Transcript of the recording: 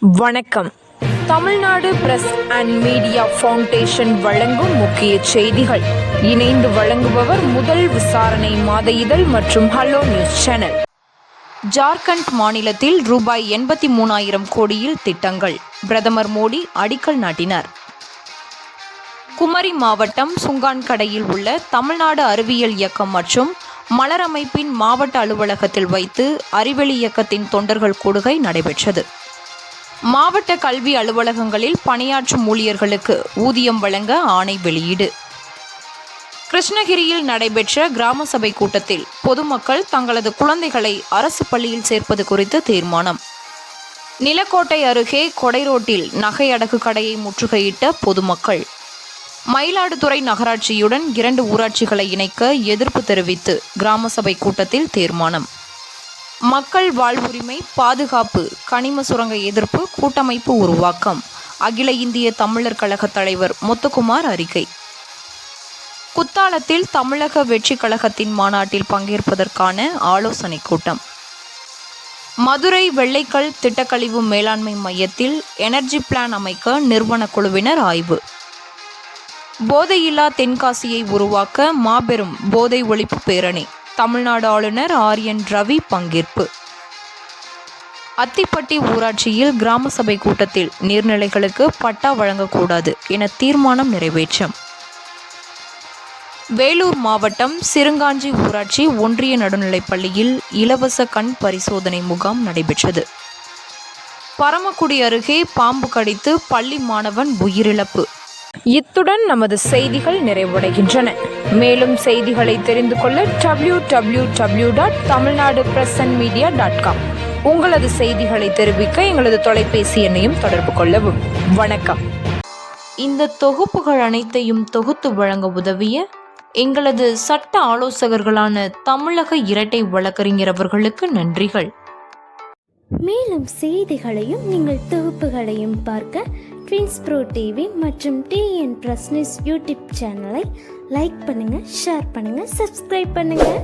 வணக்கம். Tamil Nadu press and media foundation வழங்கும் முக்கிய செய்திகள். இணைந்து வழங்குபவர் முதல் விசாரணை மாத இதழ் மற்றும் ஹலோ நியூஸ் சேனல். ஜார்க்கண்ட் மாநிலத்தில் ரூபாய் 83,000 கோடியில் திட்டங்கள். பிரதமர் மோடி அடிக்கல் நாட்டினார். குமரி மாவட்டம் சுங்கான்கடையில் உள்ள தமிழ்நாடு அறிவியல் இயக்கம் மற்றும் மலர் அமைப்பின் மாவட்ட அலுவலகத்தில் வைத்து அறிவெளி இயக்கத்தின் தொண்டர்கள் கூடுகை நடைபெற்றது. மாவட்ட கல்வி அலுவலகங்களில் பணியாற்றும் ஊழியர்களுக்கு ஊதியம் வழங்க ஆணை வெளியீடு. கிருஷ்ணகிரியில் நடைபெற்ற கிராம சபை கூட்டத்தில் பொதுமக்கள் தங்களது குழந்தைகளை அரசு பள்ளியில் சேர்ப்பது குறித்து தீர்மானம். நிலக்கோட்டை அருகே கொடை ரோட்டில் நகை அடகு கடையை முற்றுகையிட்ட பொதுமக்கள். மயிலாடுதுறை நகராட்சியுடன் 2 ஊராட்சிகளை இணைக்க எதிர்ப்பு தெரிவித்து கிராம சபை கூட்டத்தில் தீர்மானம். மக்கள் வாழ்வுரிமை பாதுகாப்பு கனிம சுரங்க எதிர்ப்பு கூட்டமைப்பு உருவாக்கம். அகில இந்திய தமிழர் கழக தலைவர் முத்துக்குமார் அறிக்கை. குத்தாலத்தில் தமிழக வெற்றி கழகத்தின் மாநாட்டில் பங்கேற்பதற்கான ஆலோசனை கூட்டம். மதுரை வெள்ளைக்கல் திட்டக்கழிவு மேலாண்மை மையத்தில் எனர்ஜி பிளான் அமைக்க நிறுவன குழுவினர் ஆய்வு. போதையில்லா தென்காசியை உருவாக்க மாபெரும் போதை ஒழிப்பு பேரணி. தமிழ்நாடு ஆளுநர் ஆர்.என். ரவி பங்கேற்பு. அத்திப்பட்டி ஊராட்சியில் கிராம சபை கூட்டத்தில் நீர்நிலைகளுக்கு பட்டா வழங்கக்கூடாது என தீர்மானம் நிறைவேற்றம். வேலூர் மாவட்டம் சிறுங்காஞ்சி ஊராட்சி ஒன்றிய நடுநிலைப்பள்ளியில் இலவச கண் பரிசோதனை முகாம் நடைபெற்றது. பரமக்குடி அருகே பாம்பு கடித்து பள்ளி மாணவன் உயிரிழப்பு. இத்துடன் நமது செய்திகள் நிறைவடைகின்றன. மேலும் செய்திகளை தெரிந்து கொள்ள www.tamilnadupressandmedia.com உங்களது செய்திகளை தெரிவிக்க எங்களது தொலைபேசி எண்ணையும் தொடர்பு கொள்ளவும். வணக்கம். இந்த தொகுப்புகள் அனைத்தையும் தொகுத்து வழங்க உதவிய எங்களது சட்ட ஆலோசகர்களான தமிழக இரட்டை வழக்கறிஞர் அவர்களுக்கு நன்றிகள். மேலும் செய்திகளையும் நீங்கள் தொகுப்புகளையும் பார்க்க ட்வின்ஸ் ப்ரோ டிவி மற்றும் டிஎன் பிரஸ் நியூஸ் யூடியூப் சேனலை லைக் பண்ணுங்கள், ஷேர் பண்ணுங்கள், சப்ஸ்கிரைப் பண்ணுங்கள்.